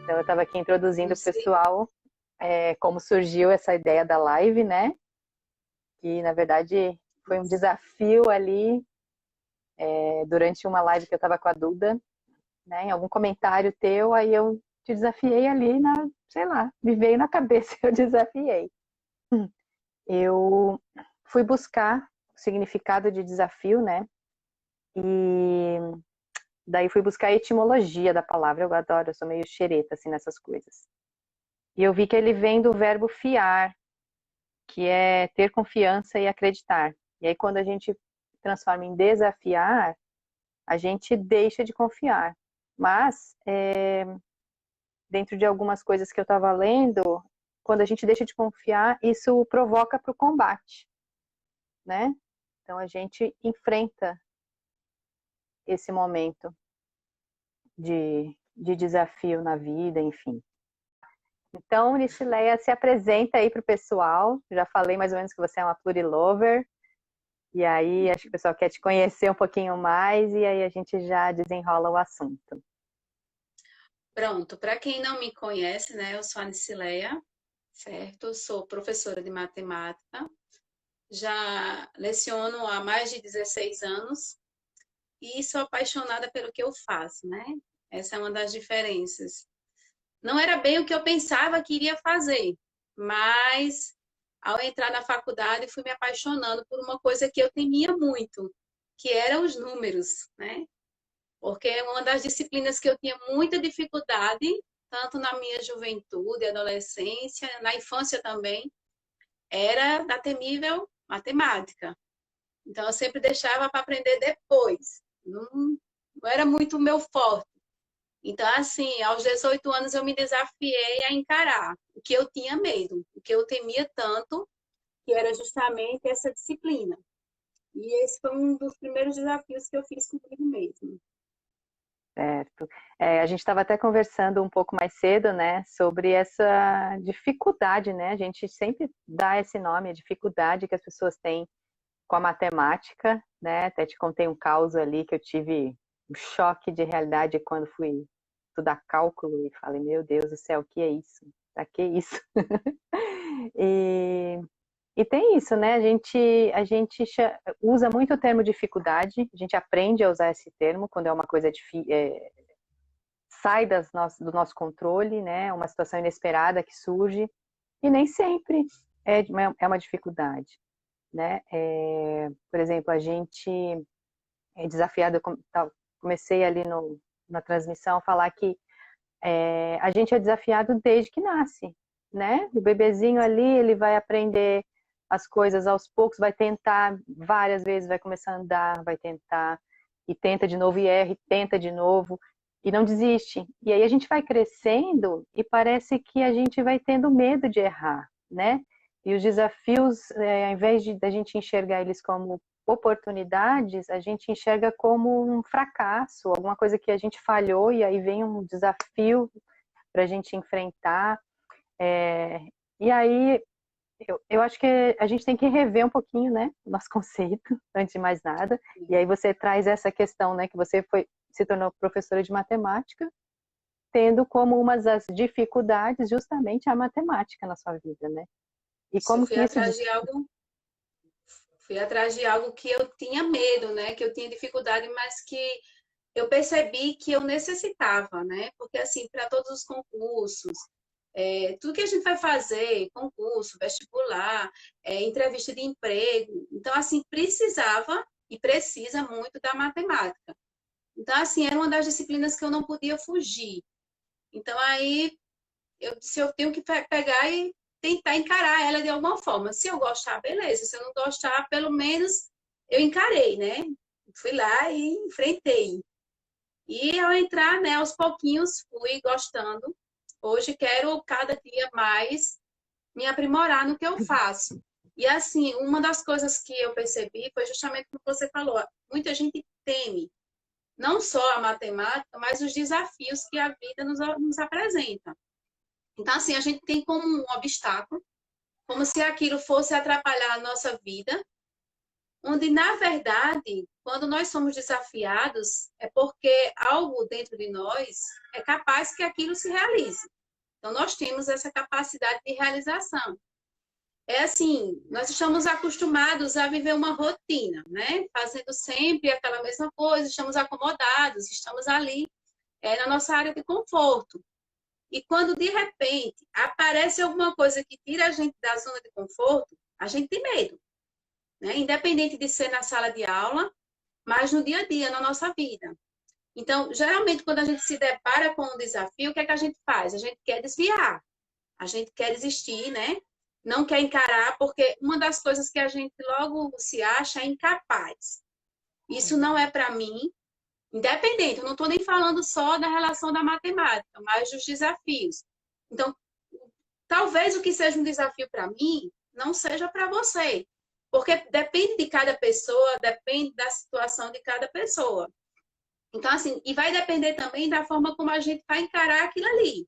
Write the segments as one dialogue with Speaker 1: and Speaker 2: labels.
Speaker 1: Então, eu estava aqui introduzindo
Speaker 2: Não
Speaker 1: o
Speaker 2: sei.
Speaker 1: pessoal, como surgiu essa ideia da live, né? Que, na verdade, foi um desafio ali, durante uma live que eu estava com a Duda, né? Em algum comentário teu, aí eu te desafiei ali sei lá, me veio na cabeça, eu desafiei. Eu fui buscar o significado de desafio, né? E daí fui buscar a etimologia da palavra. Eu adoro, eu sou meio xereta, assim, nessas coisas. E eu vi que ele vem do verbo fiar, que é ter confiança e acreditar. E aí, quando a gente transforma em desafiar, a gente deixa de confiar. Mas, dentro de algumas coisas que eu estava lendo, quando a gente deixa de confiar, isso provoca para o combate, né? Então, a gente enfrenta esse momento de desafio na vida, enfim. Então, Nicileia, se apresenta aí para o pessoal. Já falei mais ou menos que você é uma plurilover. E aí, acho que o pessoal quer te conhecer um pouquinho mais e aí a gente já desenrola o assunto.
Speaker 2: Pronto, para quem não me conhece, né, eu sou a Nicileia, certo? Sou professora de matemática, já leciono há mais de 16 anos e sou apaixonada pelo que eu faço, né? Essa é uma das diferenças. Não era bem o que eu pensava que iria fazer, mas ao entrar na faculdade fui me apaixonando por uma coisa que eu temia muito, que eram os números, né? Porque é uma das disciplinas que eu tinha muita dificuldade, tanto na minha juventude, adolescência, na infância também, era da temível matemática. Então, eu sempre deixava para aprender depois. Não era muito o meu forte. Então, assim, aos 18 anos eu me desafiei a encarar o que eu tinha medo, o que eu temia tanto, que era justamente essa disciplina. E esse foi um dos primeiros desafios que eu fiz comigo mesmo.
Speaker 1: Certo. A gente estava até conversando um pouco mais cedo, né, sobre essa dificuldade, né? A gente sempre dá esse nome, a dificuldade que as pessoas têm com a matemática, né? Até te contei um caos ali que eu tive um choque de realidade quando fui estudar cálculo e falei, meu Deus do céu, o que é isso? Pra que isso? E E tem isso, né? A gente usa muito o termo dificuldade, a gente aprende a usar esse termo quando é uma coisa sai do nosso controle, né? Uma situação inesperada que surge, e nem sempre é uma dificuldade, né? Por exemplo, a gente é desafiado, comecei ali na transmissão a falar que a gente é desafiado desde que nasce, né? O bebezinho ali, ele vai aprender as coisas aos poucos, vai tentar várias vezes, vai começar a andar, vai tentar, e tenta de novo, e erra, e tenta de novo, e não desiste. E aí a gente vai crescendo e parece que a gente vai tendo medo de errar, né? E os desafios, ao invés da gente enxergar eles como oportunidades, a gente enxerga como um fracasso, alguma coisa que a gente falhou e aí vem um desafio para a gente enfrentar. E aí eu acho que a gente tem que rever um pouquinho, né, o nosso conceito, antes de mais nada. E aí você traz essa questão, né, que você se tornou professora de matemática, tendo como uma das dificuldades justamente a matemática na sua vida, né? E
Speaker 2: Isso, eu
Speaker 1: como que isso
Speaker 2: fui atrás de algo que eu tinha medo, né? Que eu tinha dificuldade, mas que eu percebi que eu necessitava, né? Porque, assim, para todos os concursos, tudo que a gente vai fazer, concurso, vestibular, entrevista de emprego, então, assim, precisava e precisa muito da matemática. Então, assim, era uma das disciplinas que eu não podia fugir. Então, aí, eu disse, eu tenho que pegar e tentar encarar ela de alguma forma. Se eu gostar, beleza. Se eu não gostar, pelo menos eu encarei, né? Fui lá e enfrentei. E ao entrar, né, aos pouquinhos fui gostando. Hoje quero cada dia mais me aprimorar no que eu faço. E assim, uma das coisas que eu percebi foi justamente o que você falou. Muita gente teme não só a matemática, mas os desafios que a vida nos apresenta. Então, assim, a gente tem como um obstáculo, como se aquilo fosse atrapalhar a nossa vida, onde, na verdade, quando nós somos desafiados, é porque algo dentro de nós é capaz que aquilo se realize. Então, nós temos essa capacidade de realização. É assim, nós estamos acostumados a viver uma rotina, né? Fazendo sempre aquela mesma coisa, estamos acomodados, estamos ali, na nossa área de conforto. E quando, de repente, aparece alguma coisa que tira a gente da zona de conforto, a gente tem medo, né? Independente de ser na sala de aula, mas no dia a dia, na nossa vida. Então, geralmente, quando a gente se depara com um desafio, o que é que a gente faz? A gente quer desviar, a gente quer desistir, né? Não quer encarar, porque uma das coisas que a gente logo se acha é incapaz. Isso não é para mim, independente, eu não estou nem falando só da relação da matemática, mas dos desafios. Então, talvez o que seja um desafio para mim não seja para você, porque depende de cada pessoa, depende da situação de cada pessoa. Então, assim, e vai depender também da forma como a gente vai encarar aquilo ali,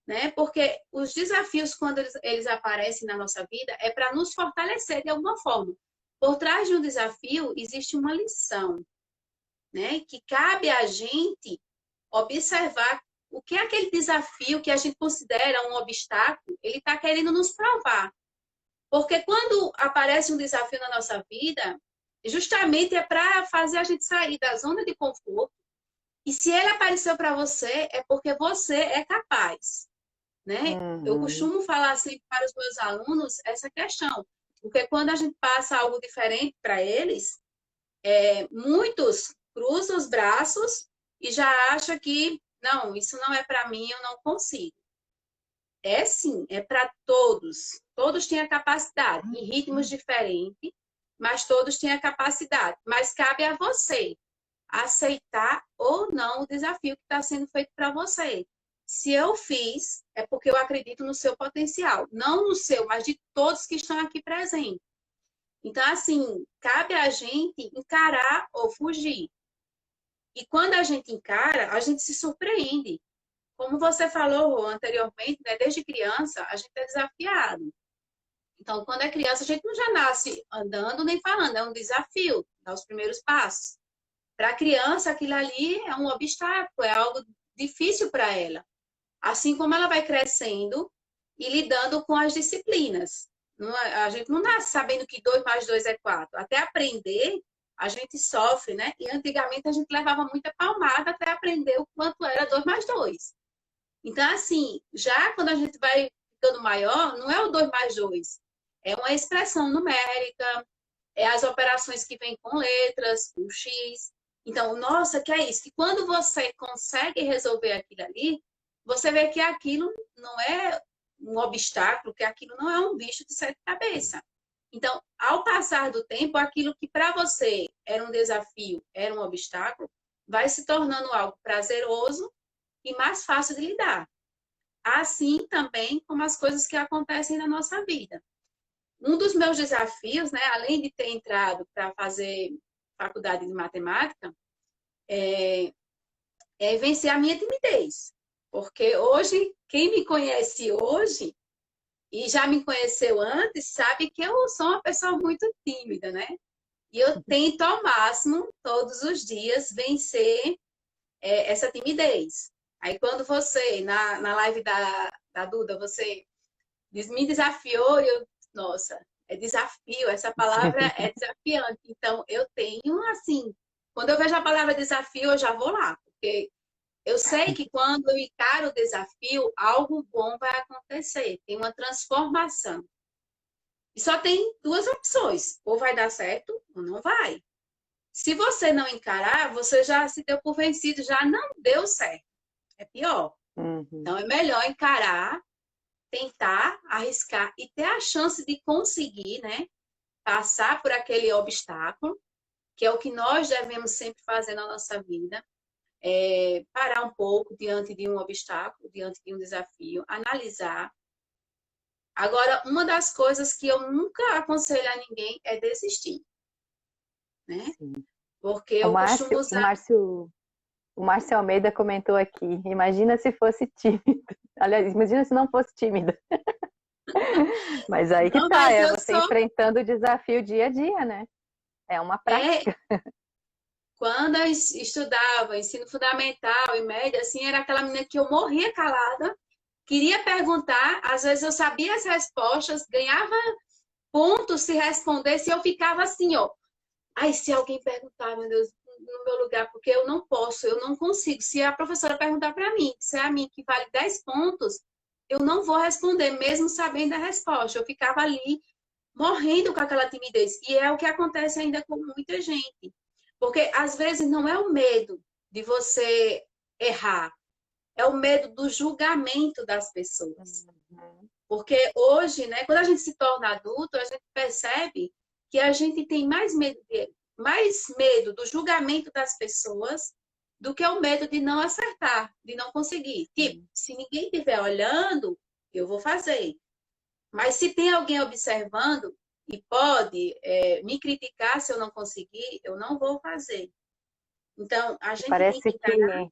Speaker 2: né? Porque os desafios, quando eles aparecem na nossa vida, é para nos fortalecer de alguma forma. Por trás de um desafio, existe uma lição, né? Que cabe a gente observar o que é aquele desafio que a gente considera um obstáculo, ele está querendo nos provar. Porque quando aparece um desafio na nossa vida, justamente é para fazer a gente sair da zona de conforto. E se ele apareceu para você, é porque você é capaz, né? Eu costumo falar sempre para os meus alunos essa questão, porque quando a gente passa algo diferente para eles, muitos cruzam os braços e já acham que, não, isso não é para mim, eu não consigo. É sim, é para todos. Todos têm a capacidade, em ritmos diferentes, mas todos têm a capacidade. Mas cabe a você aceitar ou não o desafio que está sendo feito para você. Se eu fiz, é porque eu acredito no seu potencial. Não no seu, mas de todos que estão aqui presentes. Então, assim, cabe a gente encarar ou fugir. E quando a gente encara, a gente se surpreende. Como você falou anteriormente, né, desde criança, a gente é desafiado. Então, quando é criança, a gente não já nasce andando nem falando, é um desafio, dar os primeiros passos. Para a criança, aquilo ali é um obstáculo, é algo difícil para ela. Assim como ela vai crescendo e lidando com as disciplinas. A gente não nasce sabendo que 2 mais 2 é 4. Até aprender, a gente sofre, né? E antigamente a gente levava muita palmada até aprender o quanto era 2 mais 2. Então, assim, já quando a gente vai ficando maior, não é o 2 mais 2. É uma expressão numérica, é as operações que vêm com letras, com X. Então, nossa, que é isso? Que quando você consegue resolver aquilo ali, você vê que aquilo não é um obstáculo, que aquilo não é um bicho de 7 cabeças. Então, ao passar do tempo, aquilo que para você era um desafio, era um obstáculo, vai se tornando algo prazeroso e mais fácil de lidar. Assim também como as coisas que acontecem na nossa vida. Um dos meus desafios, né, além de ter entrado para fazer faculdade de matemática, é vencer a minha timidez. Porque hoje, quem me conhece hoje e já me conheceu antes, sabe que eu sou uma pessoa muito tímida, né? E eu tento ao máximo, todos os dias, vencer essa timidez. Aí quando você, na live da Duda, você me desafiou e eu, nossa, é desafio, essa palavra é desafiante. Então, eu tenho, assim, quando eu vejo a palavra desafio, eu já vou lá, porque eu sei que quando eu encaro o desafio, algo bom vai acontecer, tem uma transformação. E só tem duas opções, ou vai dar certo ou não vai. Se você não encarar, você já se deu por vencido, já não deu certo. É pior. Então, é melhor encarar, tentar, arriscar e ter a chance de conseguir, né? Passar por aquele obstáculo, que é o que nós devemos sempre fazer na nossa vida. Parar um pouco diante de um obstáculo, diante de um desafio, analisar. Agora, uma das coisas que eu nunca aconselho a ninguém é desistir, né? Porque eu costumo usar...
Speaker 1: O Márcio Almeida comentou aqui, imagina se fosse tímido. Aliás, imagina se não fosse tímida. Mas aí que
Speaker 2: Não,
Speaker 1: tá,
Speaker 2: mas
Speaker 1: você enfrentando o desafio dia a dia, né? É uma
Speaker 2: É,
Speaker 1: prática.
Speaker 2: quando eu estudava ensino fundamental e médio, assim, era aquela menina que eu morria calada, queria perguntar, às vezes eu sabia as respostas, ganhava pontos se respondesse, e eu ficava assim, ó. Ai, se alguém perguntar, meu Deus, no meu lugar, porque eu não posso, eu não consigo. Se a professora perguntar para mim, se é a mim que vale 10 pontos, eu não vou responder, mesmo sabendo a resposta. Eu ficava ali morrendo com aquela timidez. E é o que acontece ainda com muita gente. Porque às vezes não é o medo de você errar, é o medo do julgamento das pessoas.
Speaker 1: Uhum.
Speaker 2: Porque hoje, né, quando a gente se torna adulto, a gente percebe que a gente tem mais medo do julgamento das pessoas do que o medo de não acertar, de não conseguir. Tipo, se ninguém estiver olhando, eu vou fazer. Mas se tem alguém observando e pode me criticar se eu não conseguir, eu não vou fazer. Então, a
Speaker 1: E
Speaker 2: gente tem que encarar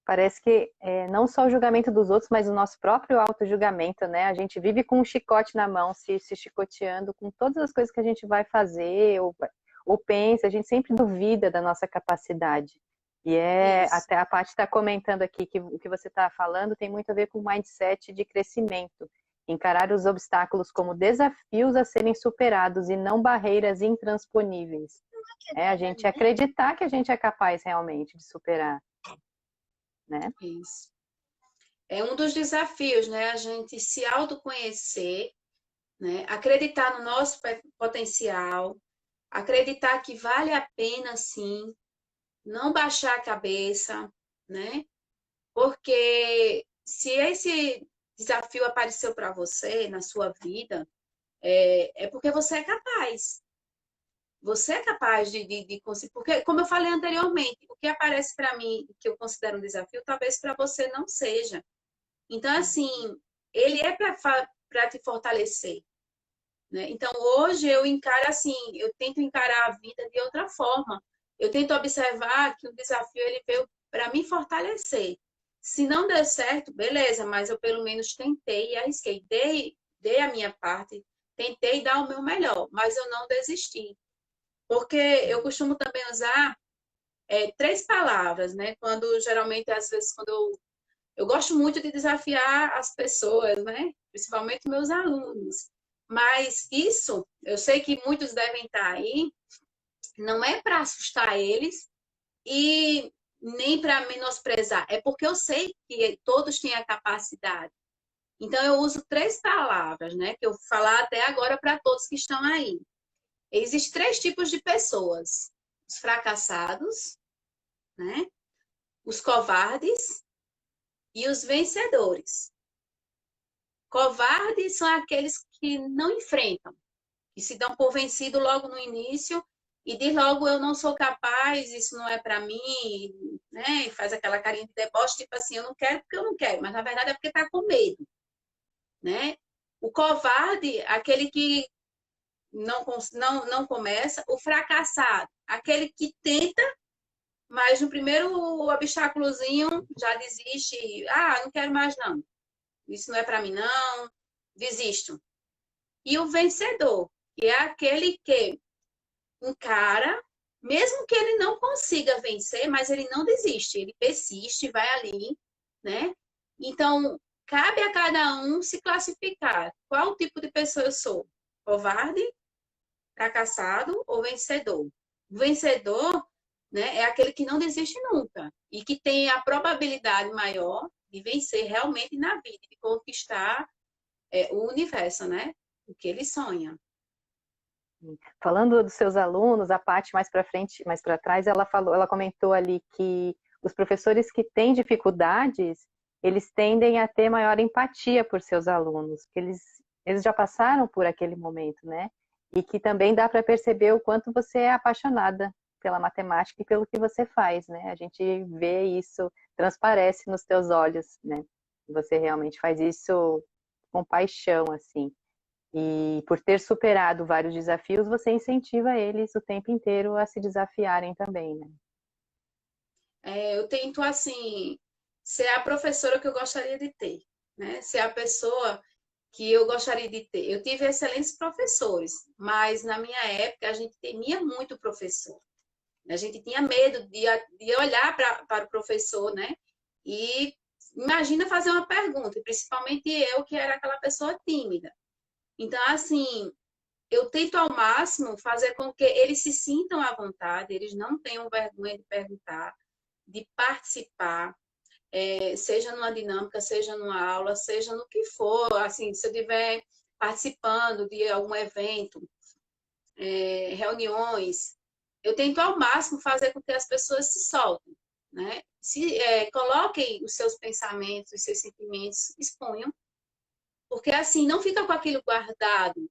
Speaker 1: parece que não só o julgamento dos outros, mas o nosso próprio auto-julgamento, né? A gente vive com um chicote na mão, se chicoteando com todas as coisas que a gente vai fazer ou pensa, a gente sempre duvida da nossa capacidade. E
Speaker 2: isso.
Speaker 1: até a Paty está comentando aqui que o que você está falando tem muito a ver com o mindset de crescimento. Encarar os obstáculos como desafios a serem superados e não barreiras intransponíveis. É a gente acreditar que a gente é capaz realmente de superar, né?
Speaker 2: Isso. É um dos desafios, né? A gente se autoconhecer, né? Acreditar no nosso potencial, acreditar que vale a pena, sim, não baixar a cabeça, né? Porque se esse desafio apareceu para você na sua vida, é porque você é capaz. Você é capaz de conseguir. Porque, como eu falei anteriormente, o que aparece para mim, que eu considero um desafio, talvez para você não seja. Então, assim, ele é para te fortalecer. Né? Então, hoje eu encaro assim, eu tento encarar a vida de outra forma. Eu tento observar que o desafio ele veio para me fortalecer. Se não der certo, beleza, mas eu pelo menos tentei e arrisquei. Dei a minha parte, tentei dar o meu melhor, mas eu não desisti. Porque eu costumo também usar três palavras, né? Quando geralmente, às vezes, quando eu gosto muito de desafiar as pessoas, né? Principalmente meus alunos. Mas isso, eu sei que muitos devem estar aí, não é para assustar eles e nem para menosprezar, é porque eu sei que todos têm a capacidade. Então eu uso três palavras, né, que eu vou falar até agora para todos que estão aí. Existem três tipos de pessoas: os fracassados, né, os covardes e os vencedores. Covardes são aqueles que não enfrentam, que se dão por vencido logo no início e diz logo eu não sou capaz, isso não é para mim, né? E faz aquela carinha de deboche, tipo assim, eu não quero porque eu não quero, mas na verdade é porque tá com medo, né? O covarde, aquele que não começa, o fracassado, aquele que tenta, mas no primeiro obstáculozinho já desiste, não quero mais não. Isso não é para mim não, desisto. E o vencedor, que é aquele que encara, mesmo que ele não consiga vencer, mas ele não desiste, ele persiste, vai ali, né? Então, cabe a cada um se classificar. Qual tipo de pessoa eu sou? Covarde, fracassado ou vencedor? O vencedor, né, é aquele que não desiste nunca e que tem a probabilidade maior de vencer realmente na vida, de conquistar o universo, né? O que ele sonha.
Speaker 1: Falando dos seus alunos, a Paty mais para frente, mais para trás, ela comentou ali que os professores que têm dificuldades, eles tendem a ter maior empatia por seus alunos, que eles já passaram por aquele momento, né? E que também dá para perceber o quanto você é apaixonada pela matemática e pelo que você faz, né? A gente vê isso, transparece nos teus olhos, né? Você realmente faz isso com paixão, assim. E por ter superado vários desafios, você incentiva eles o tempo inteiro a se desafiarem também, né?
Speaker 2: Eu tento, assim, ser a professora que eu gostaria de ter, né? Ser a pessoa que eu gostaria de ter. Eu tive excelentes professores, mas na minha época a gente temia muito o professor. A gente tinha medo de olhar para o professor, né? E imagina fazer uma pergunta, principalmente eu que era aquela pessoa tímida. Então, assim, eu tento ao máximo fazer com que eles se sintam à vontade, eles não tenham vergonha de perguntar, de participar, seja numa dinâmica, seja numa aula, seja no que for. Assim, se eu estiver participando de algum evento, reuniões, eu tento ao máximo fazer com que as pessoas se soltem, né? Coloquem os seus pensamentos, os seus sentimentos, exponham, porque assim não fica com aquilo guardado.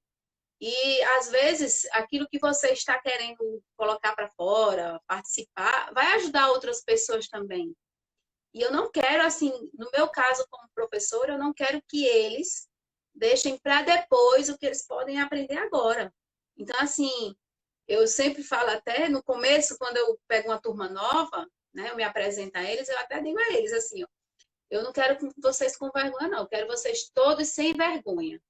Speaker 2: E às vezes aquilo que você está querendo colocar para fora, participar, vai ajudar outras pessoas também. E eu não quero, assim, no meu caso como professora, eu não quero que eles deixem para depois o que eles podem aprender agora. Então, assim, eu sempre falo até no começo, quando eu pego uma turma nova, né, eu me apresento a eles, eu até digo a eles assim, ó, eu não quero vocês com vergonha, não, eu quero vocês todos sem vergonha.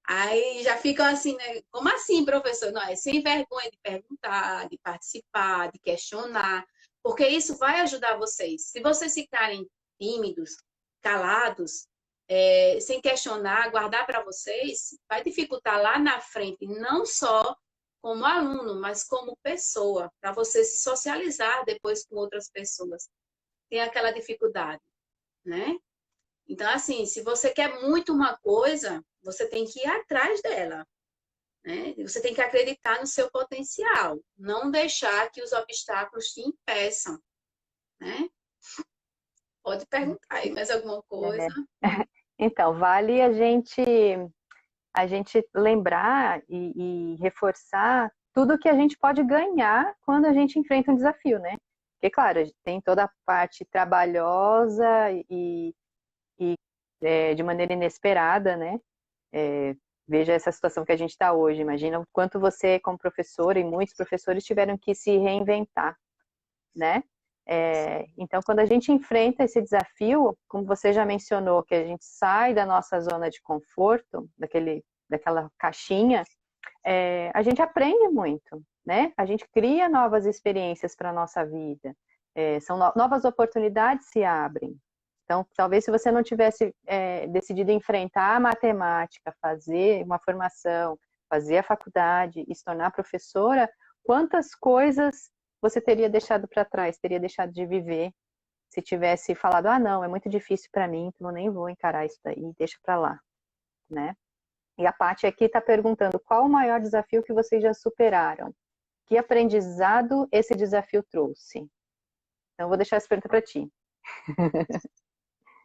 Speaker 2: Aí já ficam assim, né? Como assim, professor? Não, é sem vergonha de perguntar, de participar, de questionar, porque isso vai ajudar vocês. Se vocês ficarem tímidos, calados, sem questionar, guardar para vocês, vai dificultar lá na frente, não só como aluno, mas como pessoa, para você se socializar depois com outras pessoas. Tem aquela dificuldade, né? Então, assim, se você quer muito uma coisa, você tem que ir atrás dela, né? Você tem que acreditar no seu potencial, não deixar que os obstáculos te impeçam, né? Pode perguntar aí mais alguma coisa.
Speaker 1: É. Então, vale a gente lembrar e reforçar tudo que a gente pode ganhar quando a gente enfrenta um desafio, né? Porque, claro, tem toda a parte trabalhosa e de maneira inesperada, né? Veja essa situação que a gente está hoje. Imagina o quanto você, como professora, e muitos professores tiveram que se reinventar, né? Então, quando a gente enfrenta esse desafio, como você já mencionou, que a gente sai da nossa zona de conforto, daquela caixinha, a gente aprende muito, né? A gente cria novas experiências para a nossa vida, são novas oportunidades se abrem. Então, talvez se você não tivesse decidido enfrentar a matemática, fazer uma formação, fazer a faculdade e se tornar professora, quantas coisas você teria deixado para trás, teria deixado de viver, se tivesse falado, ah, não, é muito difícil para mim, então eu nem vou encarar isso daí, deixa para lá, né? E a Paty aqui está perguntando, qual o maior desafio que vocês já superaram? Que aprendizado esse desafio trouxe? Então, eu vou deixar essa pergunta para ti.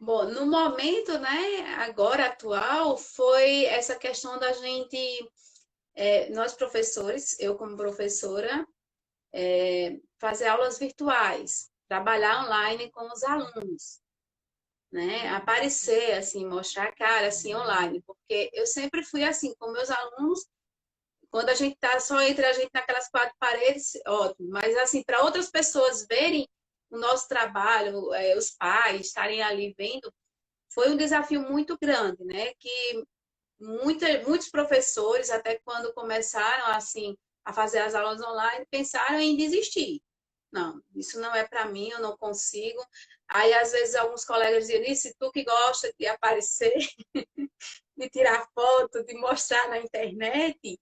Speaker 2: Bom, no momento, né, agora atual, foi essa questão da gente, nós professores, eu como professora, fazer aulas virtuais, trabalhar online com os alunos, né? Aparecer, assim, mostrar a cara, assim, online, porque eu sempre fui assim, com meus alunos, quando a gente tá só entre a gente naquelas quatro paredes, ótimo, mas assim, para outras pessoas verem o nosso trabalho, os pais estarem ali vendo, foi um desafio muito grande, né? Que muitos professores, até quando começaram assim a fazer as aulas online, pensaram em desistir. Não, isso não é para mim, eu não consigo. Aí, às vezes, alguns colegas diziam, Nice, tu que gosta de aparecer, de tirar foto, de mostrar na internet,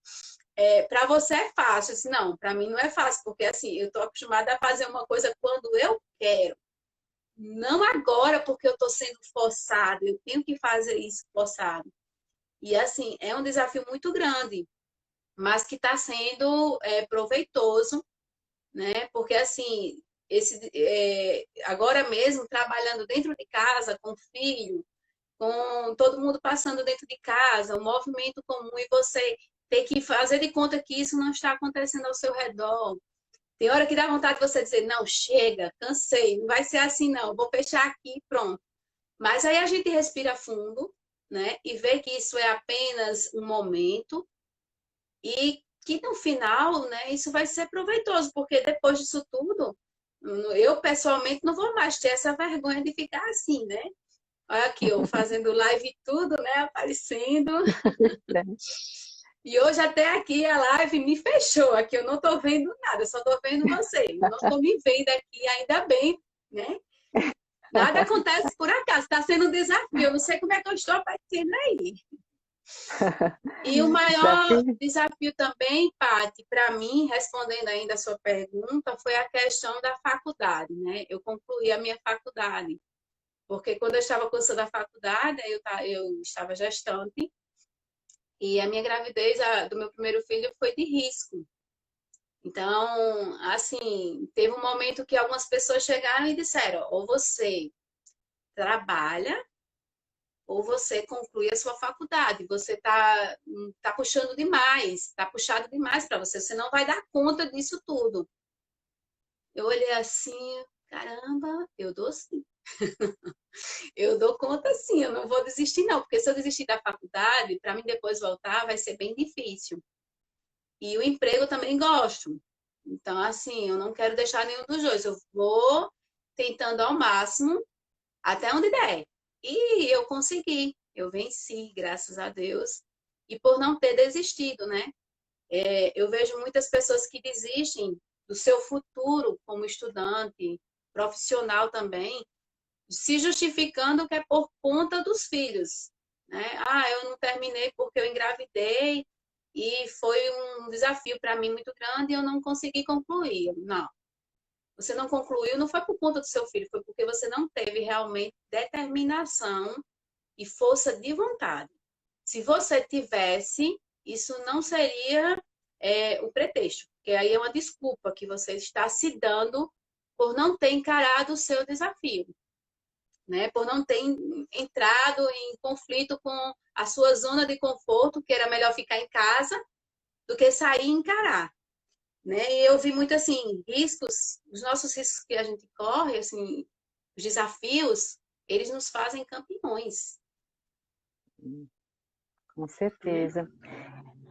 Speaker 2: para você é fácil. Assim, não, para mim não é fácil, porque assim, eu estou acostumada a fazer uma coisa quando eu quero. Não agora, porque eu estou sendo forçada, eu tenho que fazer isso forçado. E assim, é um desafio muito grande, mas que está sendo proveitoso, né? Porque assim, agora mesmo, trabalhando dentro de casa, com filho, com todo mundo passando dentro de casa, um movimento comum, e você ter que fazer de conta que isso não está acontecendo ao seu redor. Tem hora que dá vontade de você dizer, não, chega, cansei, não vai ser assim não, vou fechar aqui e pronto. Mas aí a gente respira fundo, né? E vê que isso é apenas um momento e que no final, né, isso vai ser proveitoso, porque depois disso tudo, eu pessoalmente não vou mais ter essa vergonha de ficar assim, né? Olha aqui, eu fazendo live e tudo, né? Aparecendo. E hoje até aqui a live me fechou. Aqui eu não estou vendo nada, eu só estou vendo você. Eu não estou me vendo aqui, ainda bem, né? Nada acontece por acaso, está sendo um desafio. Eu não sei como é que eu estou aparecendo aí. E o maior desafio também, Paty, para mim, respondendo ainda a sua pergunta, foi a questão da faculdade, né? Eu concluí a minha faculdade, porque quando eu estava cursando a faculdade, eu estava gestante, e a minha gravidez do meu primeiro filho foi de risco. Então, assim, teve um momento que algumas pessoas chegaram e disseram: ou você trabalha, ou você conclui a sua faculdade. Você tá puxando demais, está puxado demais para você. Você não vai dar conta disso tudo. Eu olhei assim, caramba, eu dou sim. Eu dou conta sim, eu não vou desistir não, porque se eu desistir da faculdade, para mim depois voltar vai ser bem difícil. E o emprego eu também gosto. Então, assim, eu não quero deixar nenhum dos dois. Eu vou tentando ao máximo, até onde der. E eu consegui. Eu venci, graças a Deus. E por não ter desistido, né? Eu vejo muitas pessoas que desistem do seu futuro como estudante, profissional também, se justificando que é por conta dos filhos, né? Ah, eu não terminei porque eu engravidei e foi um desafio para mim muito grande e eu não consegui concluir. Não. Você não concluiu, não foi por conta do seu filho, foi porque você não teve realmente determinação e força de vontade. Se você tivesse, isso não seria o pretexto, porque aí é uma desculpa que você está se dando por não ter encarado o seu desafio, né? Por não ter entrado em conflito com a sua zona de conforto, que era melhor ficar em casa do que sair e encarar. Né? E eu vi muito assim, riscos, os nossos riscos que a gente corre, assim, os desafios, eles nos fazem campeões.
Speaker 1: Com certeza.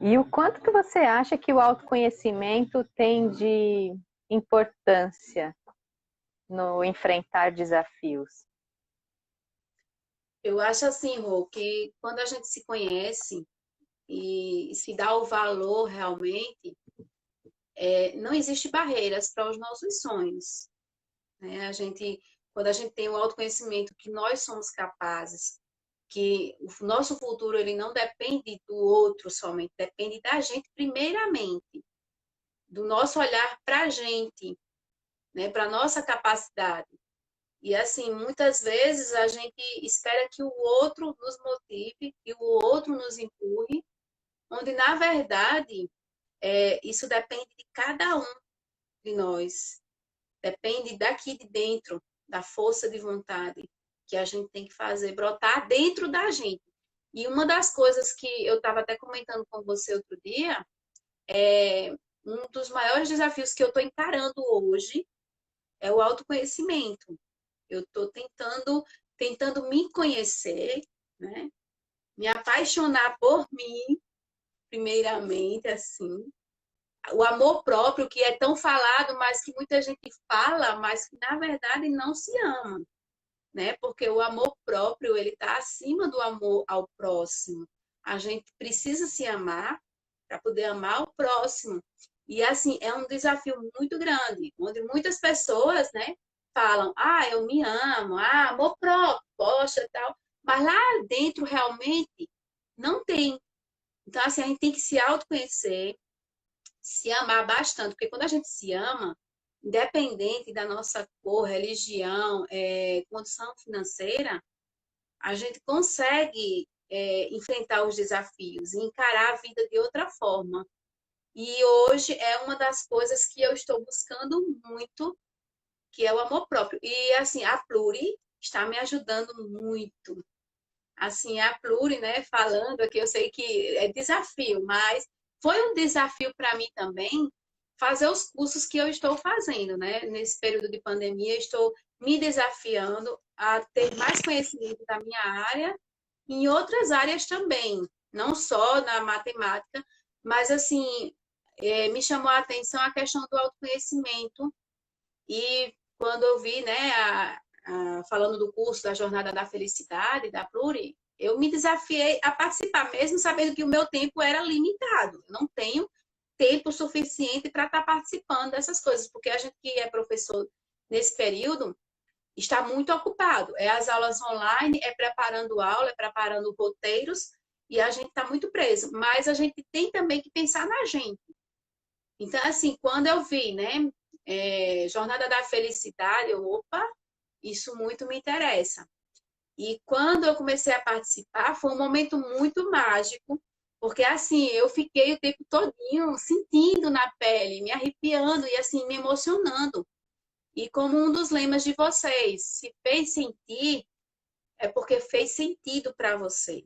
Speaker 1: E o quanto que você acha que o autoconhecimento tem de importância no enfrentar desafios?
Speaker 2: Eu acho assim, Rô, que quando a gente se conhece e se dá o valor realmente, não existe barreiras para os nossos sonhos. Né? Quando a gente tem o autoconhecimento que nós somos capazes, que o nosso futuro ele não depende do outro somente, depende da gente primeiramente, do nosso olhar para a gente, né? Para a nossa capacidade. E assim, muitas vezes a gente espera que o outro nos motive, que o outro nos empurre, onde na verdade isso depende de cada um de nós. Depende daqui de dentro, da força de vontade que a gente tem que fazer brotar dentro da gente. E uma das coisas que eu estava até comentando com você outro dia, um dos maiores desafios que eu estou encarando hoje é o autoconhecimento. Eu estou tentando me conhecer, né? Me apaixonar por mim, primeiramente, assim. O amor próprio, que é tão falado, mas que muita gente fala, mas que na verdade não se ama, né? Porque o amor próprio, ele está acima do amor ao próximo. A gente precisa se amar para poder amar o próximo. E assim, é um desafio muito grande, onde muitas pessoas, né, falam: "Ah, eu me amo, ah, amor próprio, poxa, tal". Mas lá dentro realmente não tem. Então assim, a gente tem que se autoconhecer, se amar bastante, porque quando a gente se ama, independente da nossa cor, religião, condição financeira, a gente consegue enfrentar os desafios e encarar a vida de outra forma. E hoje é uma das coisas que eu estou buscando muito, que é o amor próprio. E assim, a Pluri está me ajudando muito. Assim, a Pluri, né, falando aqui, eu sei que é desafio, mas foi um desafio para mim também fazer os cursos que eu estou fazendo, né? Nesse período de pandemia, estou me desafiando a ter mais conhecimento da minha área e em outras áreas também, não só na matemática, mas assim, me chamou a atenção a questão do autoconhecimento e quando eu vi, né, falando do curso da Jornada da Felicidade, da Pluri, eu me desafiei a participar, mesmo sabendo que o meu tempo era limitado. Eu não tenho tempo suficiente para estar participando dessas coisas, porque a gente que é professor nesse período está muito ocupado. É as aulas online, é preparando aula, é preparando roteiros, e a gente está muito preso. Mas a gente tem também que pensar na gente. Então, assim, quando eu vi, né, Jornada da Felicidade, opa, isso muito me interessa. E quando eu comecei a participar, foi um momento muito mágico, porque assim, eu fiquei o tempo todinho sentindo na pele, me arrepiando e assim, me emocionando. E como um dos lemas de vocês, se fez sentir, é porque fez sentido para você.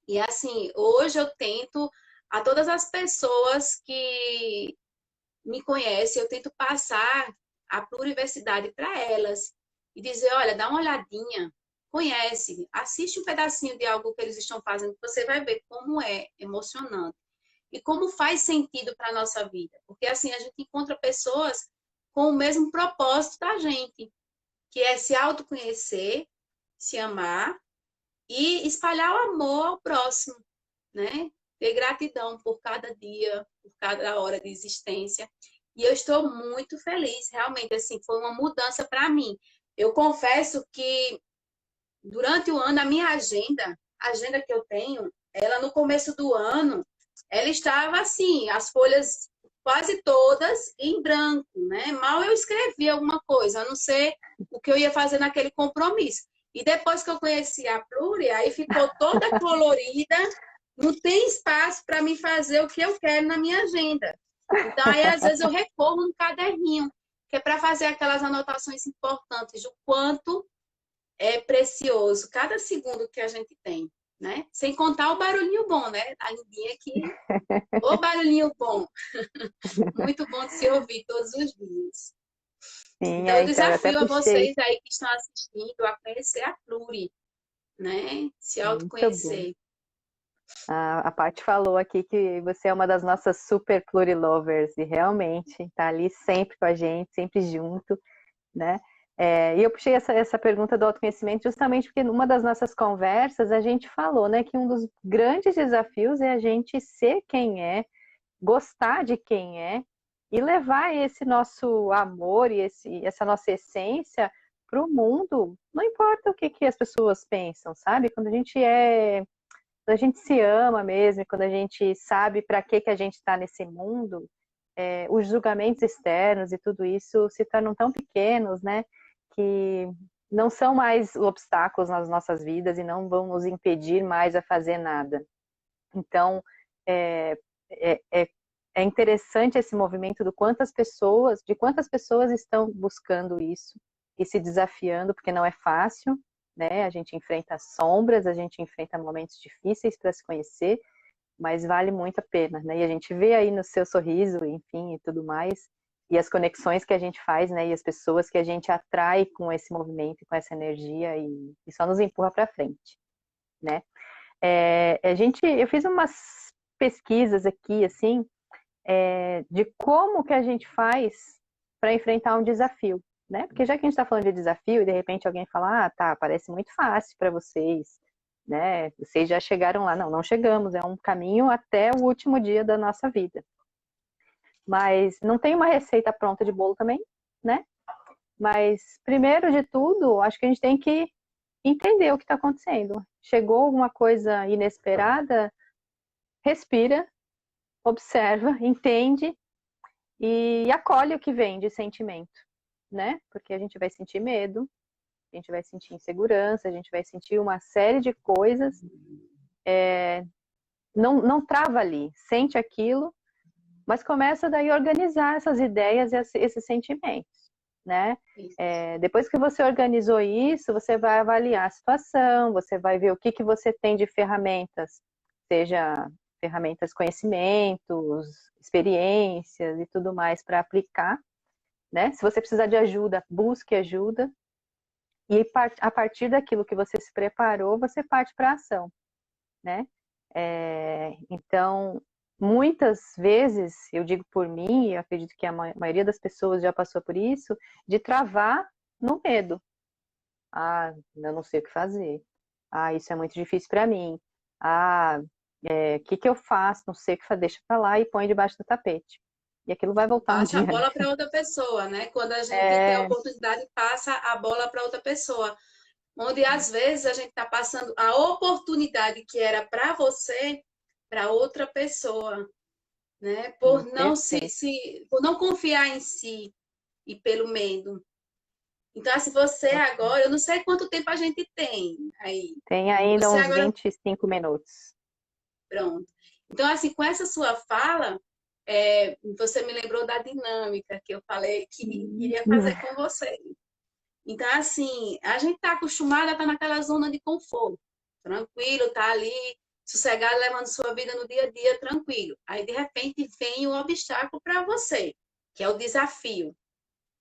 Speaker 2: E assim, hoje eu tento, a todas as pessoas que me conhecem, eu tento passar a pluriversidade para elas e dizer, olha, dá uma olhadinha, conhece, assiste um pedacinho de algo que eles estão fazendo, que você vai ver como é emocionante e como faz sentido para a nossa vida. Porque assim, a gente encontra pessoas com o mesmo propósito da gente, que é se autoconhecer, se amar e espalhar o amor ao próximo, né? Ter gratidão por cada dia, por cada hora de existência. E eu estou muito feliz, realmente, assim, foi uma mudança para mim. Eu confesso que durante o ano, a agenda que eu tenho, ela no começo do ano, ela estava assim, as folhas quase todas em branco, né? Mal eu escrevi alguma coisa, a não ser o que eu ia fazer naquele compromisso. E depois que eu conheci a Pluri, aí ficou toda colorida, não tem espaço para me fazer o que eu quero na minha agenda. Então, aí, às vezes, eu recorro no caderninho, que é para fazer aquelas anotações importantes do quanto é precioso cada segundo que a gente tem, né? Sem contar o barulhinho bom, né? A Lindinha aqui, o barulhinho bom. Muito bom de se ouvir todos os dias.
Speaker 1: Sim,
Speaker 2: Então, eu
Speaker 1: então, eu até
Speaker 2: desafio a
Speaker 1: puxei.
Speaker 2: vocês aí que estão assistindo a conhecer a Pluri, né? Se
Speaker 1: Muito bom.
Speaker 2: autoconhecer.
Speaker 1: A Paty falou aqui que você é uma das nossas super plurilovers e realmente está ali sempre com a gente, sempre junto, né? E eu puxei essa pergunta do autoconhecimento justamente porque numa das nossas conversas a gente falou, né, que um dos grandes desafios é a gente ser quem é, gostar de quem é e levar esse nosso amor e essa nossa essência para o mundo, não importa o que as pessoas pensam, sabe? Quando a gente se ama mesmo, quando a gente sabe para que a gente está nesse mundo, os julgamentos externos e tudo isso se tornam tão pequenos, né, que não são mais obstáculos nas nossas vidas e não vão nos impedir mais a fazer nada. Então, é, é, é é interessante esse movimento de quantas pessoas estão buscando isso e se desafiando, porque não é fácil, né? A gente enfrenta sombras, a gente enfrenta momentos difíceis para se conhecer, mas vale muito a pena, né? E a gente vê aí no seu sorriso, enfim, e tudo mais, e as conexões que a gente faz, né? E as pessoas que a gente atrai com esse movimento, com essa energia e só nos empurra para frente, né? Eu fiz umas pesquisas aqui, assim, de como que a gente faz para enfrentar um desafio, né? Porque já que a gente está falando de desafio e de repente alguém fala, ah, tá, parece muito fácil para vocês, né? Vocês já chegaram lá. Não, não chegamos, é um caminho até o último dia da nossa vida. Mas não tem uma receita pronta de bolo também, né? Mas primeiro de tudo, acho que a gente tem que entender o que está acontecendo. Chegou alguma coisa inesperada, respira, observa, entende e acolhe o que vem de sentimento, né? Porque a gente vai sentir medo, a gente vai sentir insegurança, a gente vai sentir uma série de coisas. Não trava ali, sente aquilo, mas começa daí a organizar essas ideias e esses sentimentos, né? Depois que você organizou isso, você vai avaliar a situação, você vai ver o que você tem de ferramentas, seja ferramentas, conhecimentos, experiências e tudo mais para aplicar, né? Se você precisar de ajuda, busque ajuda. E a partir daquilo que você se preparou, você parte para a ação, né? Então, muitas vezes, eu digo por mim, e eu acredito que a maioria das pessoas já passou por isso, de travar no medo, Ah, eu não sei o que fazer. Ah, isso é muito difícil para mim. Ah, o que que eu faço? Não sei o que fazer. Deixa pra lá e põe debaixo do tapete. E aquilo vai voltar um
Speaker 2: Passa a
Speaker 1: dia, né?
Speaker 2: bola para outra pessoa, né? Quando a gente tem a
Speaker 1: É,
Speaker 2: oportunidade, passa a bola para outra pessoa. Onde às vezes a gente está passando a oportunidade que era para você, para outra pessoa, né?
Speaker 1: perfeito.
Speaker 2: Por não confiar em si e pelo medo. Então, se você agora, eu não sei quanto tempo a gente tem aí.
Speaker 1: Tem ainda
Speaker 2: Você
Speaker 1: uns
Speaker 2: agora,
Speaker 1: 25 minutos.
Speaker 2: pronto. Então, assim, com essa sua fala, você me lembrou da dinâmica que eu falei que iria fazer com você. Então, assim, a gente está acostumada a estar naquela zona de conforto, tranquilo, tá ali, sossegado, levando sua vida no dia a dia, tranquilo. Aí, de repente, vem o obstáculo para você, que é o desafio,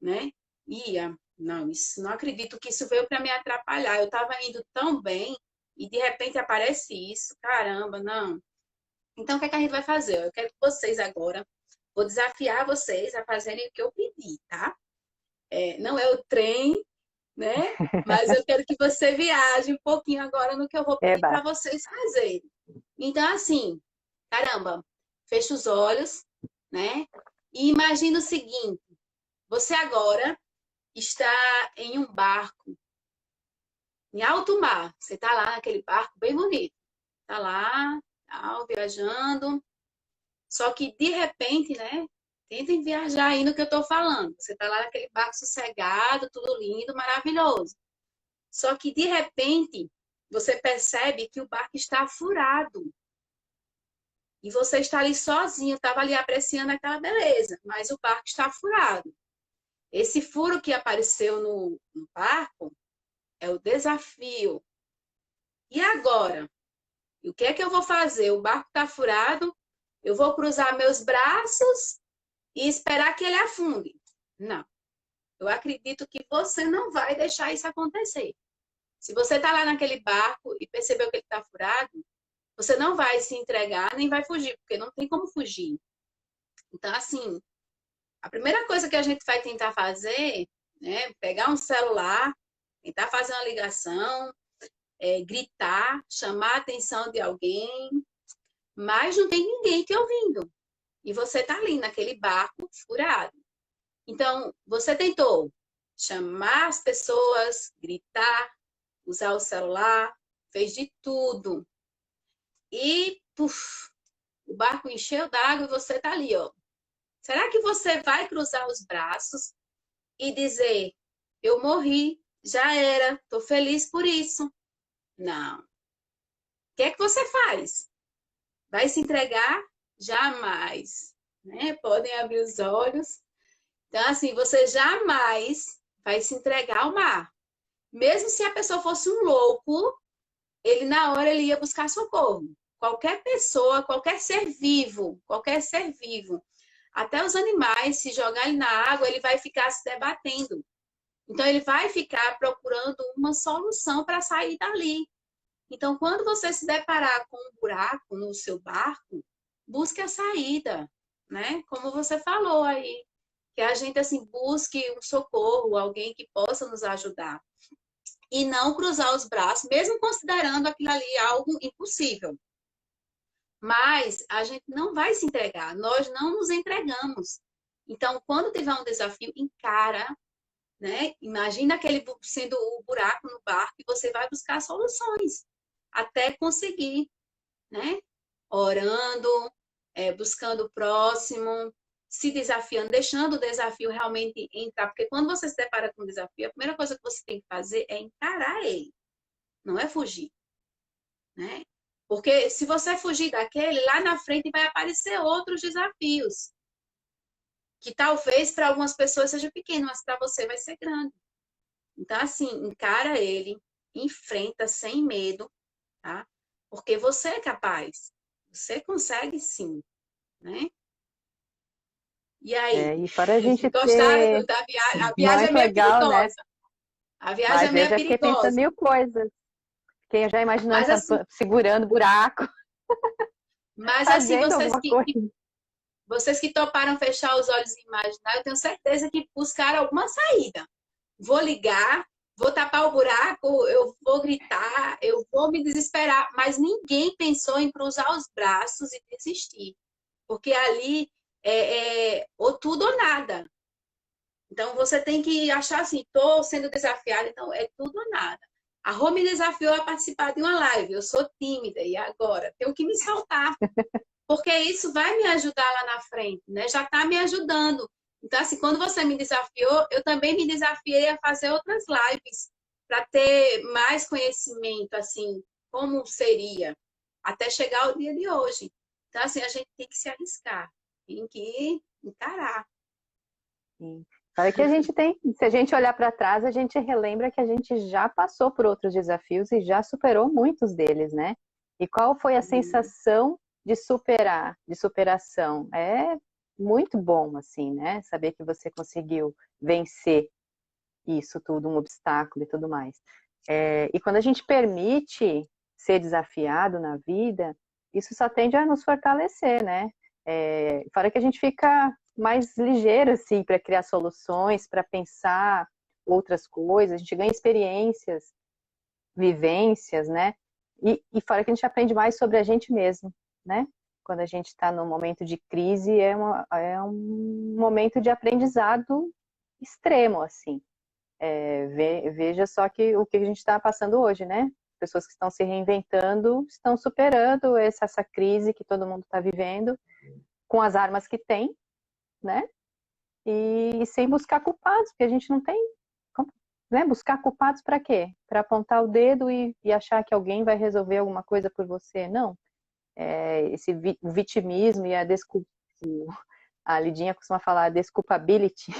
Speaker 2: né? Ia, não, isso, não acredito que isso veio para me atrapalhar. Eu estava indo tão bem e de repente aparece isso. Caramba, não. Então, o que é que a gente vai fazer? Eu quero que vocês agora, vou desafiar vocês a fazerem o que eu pedi, tá? Não é o trem, né? Mas eu quero que você viaje um pouquinho agora no que eu vou pedir para
Speaker 1: Eba.
Speaker 2: vocês fazerem. Então, assim, caramba, fecha os olhos, né? E imagina o seguinte: você agora está em um barco, em alto mar. Você está lá naquele barco bem bonito. Está lá, tal, viajando. Só que, de repente, né? Tentem viajar aí no que eu estou falando. Você está lá naquele barco sossegado, tudo lindo, maravilhoso. Só que, de repente, você percebe que o barco está furado. E você está ali sozinho, estava ali apreciando aquela beleza, mas o barco está furado. Esse furo que apareceu no barco é o desafio. E agora? E o que é que eu vou fazer? O barco está furado, eu vou cruzar meus braços e esperar que ele afunde. Não. Eu acredito que você não vai deixar isso acontecer. Se você está lá naquele barco e percebeu que ele está furado, você não vai se entregar nem vai fugir, porque não tem como fugir. Então, assim, a primeira coisa que a gente vai tentar fazer, né, pegar um celular, tentar fazer uma ligação, gritar, chamar a atenção de alguém, mas não tem ninguém te ouvindo. E você está ali naquele barco furado. Então, você tentou chamar as pessoas, gritar, usar o celular, fez de tudo. E puf, o barco encheu d'água e você está ali, ó. Será que você vai cruzar os braços e dizer: eu morri, já era, estou feliz por isso? Não. O que é que você faz? Vai se entregar? Jamais. Né? Podem abrir os olhos. Então, assim, você jamais vai se entregar ao mar. Mesmo se a pessoa fosse um louco, ele na hora ele ia buscar socorro. Qualquer pessoa, qualquer ser vivo, até os animais, se jogar ele na água, ele vai ficar se debatendo. Então, ele vai ficar procurando uma solução para sair dali. Então, quando você se deparar com um buraco no seu barco, busque a saída, né? Como você falou aí, que a gente assim busque um socorro, alguém que possa nos ajudar e não cruzar os braços, mesmo considerando aquilo ali algo impossível. Mas a gente não vai se entregar, nós não nos entregamos. Então, quando tiver um desafio, encara, né? Imagina aquele sendo o buraco no barco e você vai buscar soluções até conseguir, né? Orando, buscando o próximo, se desafiando, deixando o desafio realmente entrar. Porque quando você se depara com um desafio, a primeira coisa que você tem que fazer é encarar ele, não é fugir, né? Porque se você fugir daquele, lá na frente vai aparecer outros desafios, que talvez para algumas pessoas seja pequeno, mas para você vai ser grande. Então, assim, encara ele, enfrenta sem medo, tá? Porque você é capaz. Você consegue sim, né? E aí?
Speaker 1: E fora a gente
Speaker 2: Gostaram
Speaker 1: ter
Speaker 2: da viagem? A viagem é
Speaker 1: muito
Speaker 2: meio
Speaker 1: legal, né?
Speaker 2: perigosa. A viagem é
Speaker 1: Mas eu
Speaker 2: meio
Speaker 1: já fiquei pensando
Speaker 2: perigosa.
Speaker 1: mil coisas. Fiquei já imaginando
Speaker 2: Mas assim,
Speaker 1: segurando o buraco,
Speaker 2: mas assim,
Speaker 1: fazendo alguma coisa.
Speaker 2: vocês que toparam fechar os olhos e imaginar, eu tenho certeza que buscaram alguma saída. Vou ligar, vou tapar o buraco, eu vou gritar, eu vou me desesperar. Mas ninguém pensou em cruzar os braços e desistir. Porque ali é ou tudo ou nada. Então, você tem que achar assim, estou sendo desafiada, então é tudo ou nada. A Rô me desafiou a participar de uma live, eu sou tímida, e agora? Tenho que me soltar, porque isso vai me ajudar lá na frente, né? Já está me ajudando. Então, assim, quando você me desafiou, eu também me desafiei a fazer outras lives, para ter mais conhecimento, assim, como seria, até chegar ao dia de hoje. Então, assim, a gente tem que se arriscar, tem que encarar.
Speaker 1: Sim. Sabe que a gente tem, se a gente olhar para trás, a gente relembra que a gente já passou por outros desafios e já superou muitos deles, né? E qual foi a sensação de superar, de superação? É muito bom, assim, né? Saber que você conseguiu vencer isso tudo, um obstáculo e tudo mais. E quando a gente permite ser desafiado na vida, isso só tende a nos fortalecer, né? Fora que a gente fica mais ligeiro, assim, para criar soluções, para pensar outras coisas, a gente ganha experiências, vivências, né? E fora que a gente aprende mais sobre a gente mesmo, né? Quando a gente está num momento de crise, é um momento de aprendizado extremo, assim. Veja só que o que a gente está passando hoje, né? Pessoas que estão se reinventando, estão superando essa crise que todo mundo está vivendo, com as armas que tem, né? E sem buscar culpados, porque a gente não tem, né? Buscar culpados para quê? Para apontar o dedo e achar que alguém vai resolver alguma coisa por você. Não. O vitimismo e a Lidinha costuma falar desculpability,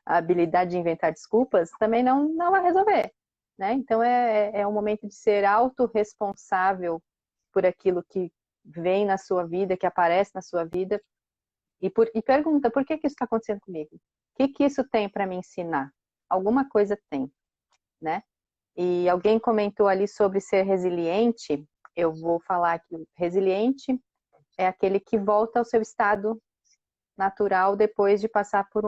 Speaker 1: a habilidade de inventar desculpas, também não vai resolver, né? Então é um momento de ser autorresponsável por aquilo que vem na sua vida, que aparece na sua vida, e pergunta, por que isso está acontecendo comigo? O que isso tem para me ensinar? Alguma coisa tem, né? E alguém comentou ali sobre ser resiliente, eu vou falar que o resiliente é aquele que volta ao seu estado natural depois de passar por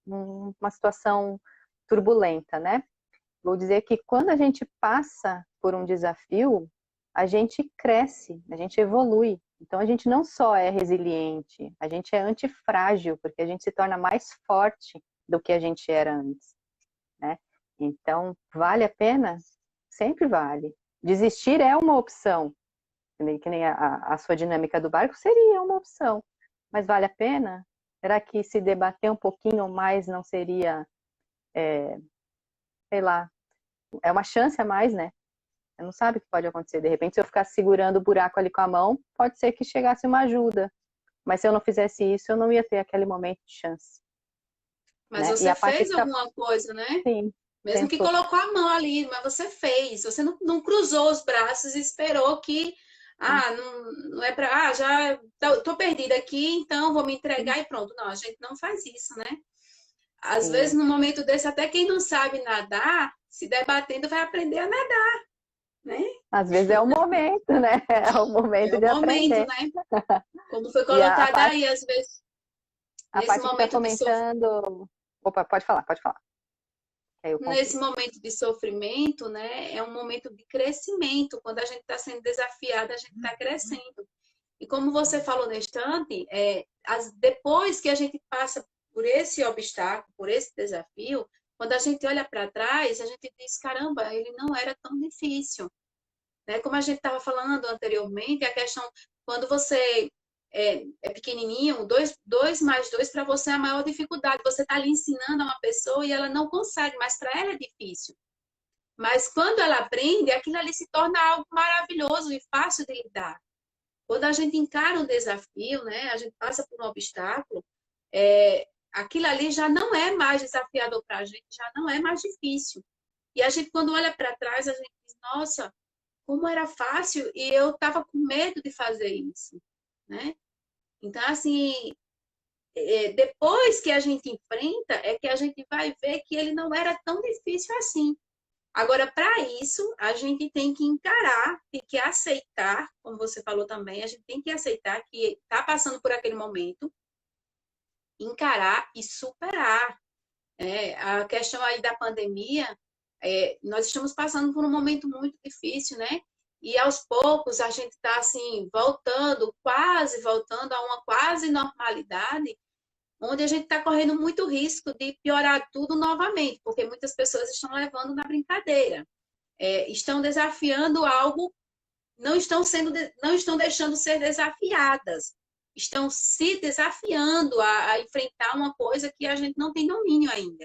Speaker 1: uma situação turbulenta, né? Vou dizer que quando a gente passa por um desafio, a gente cresce, a gente evolui. Então a gente não só é resiliente, a gente é antifrágil, porque a gente se torna mais forte do que a gente era antes, né? Então, vale a pena? Sempre vale. Desistir é uma opção, que nem a sua dinâmica do barco seria uma opção. Mas vale a pena? Será que se debater um pouquinho mais não seria, sei lá, é uma chance a mais, né? Você não sabe o que pode acontecer. De repente, se eu ficar segurando o buraco ali com a mão, pode ser que chegasse uma ajuda. Mas se eu não fizesse isso, eu não ia ter aquele momento de chance,
Speaker 2: Mas
Speaker 1: né? E
Speaker 2: você
Speaker 1: a parte
Speaker 2: fez
Speaker 1: que tá,
Speaker 2: alguma coisa, né?
Speaker 1: sim,
Speaker 2: Mesmo que
Speaker 1: tentou.
Speaker 2: colocou a mão ali, mas você fez. Você não cruzou os braços e esperou que, não é para, já tô perdida aqui, então vou me entregar e pronto. Não, a gente não faz isso, né? Às vezes,
Speaker 1: Sim.
Speaker 2: no momento desse, até quem não sabe nadar, se debatendo, vai aprender a nadar, né?
Speaker 1: Às vezes é o momento, né? É o
Speaker 2: É
Speaker 1: momento
Speaker 2: o
Speaker 1: de
Speaker 2: momento,
Speaker 1: aprender.
Speaker 2: né? Como foi
Speaker 1: E a
Speaker 2: colocado
Speaker 1: parte,
Speaker 2: aí, às vezes,
Speaker 1: a
Speaker 2: nesse
Speaker 1: parte que está
Speaker 2: momento de sofrimento.
Speaker 1: comentando. Opa, pode falar, pode falar. Aí eu
Speaker 2: Nesse
Speaker 1: concluo.
Speaker 2: momento de sofrimento, né, é um momento de crescimento. Quando a gente está sendo desafiada, a gente está crescendo. E como você falou na estante, depois que a gente passa por esse obstáculo, por esse desafio, quando a gente olha para trás, a gente diz, caramba, ele não era tão difícil. Né? Como a gente estava falando anteriormente, a questão, quando você é pequenininho, dois mais dois para você é a maior dificuldade. Você está ali ensinando a uma pessoa e ela não consegue, mas para ela é difícil. Mas quando ela aprende, aquilo ali se torna algo maravilhoso e fácil de lidar. Quando a gente encara um desafio, né, a gente passa por um obstáculo, aquilo ali já não é mais desafiador para a gente, já não é mais difícil. E a gente, quando olha para trás, a gente diz, nossa, como era fácil e eu estava com medo de fazer isso, né? Então, assim, depois que a gente enfrenta, é que a gente vai ver que ele não era tão difícil assim. Agora, para isso, a gente tem que encarar, tem que aceitar, como você falou também, a gente tem que aceitar que está passando por aquele momento, encarar e superar. A questão aí da pandemia, Nós estamos passando por um momento muito difícil, né? E aos poucos a gente está assim, voltando, quase voltando a uma quase normalidade, onde a gente está correndo muito risco de piorar tudo novamente, porque muitas pessoas estão levando na brincadeira, estão desafiando algo, não estão deixando ser desafiadas, estão se desafiando a enfrentar uma coisa que a gente não tem domínio ainda.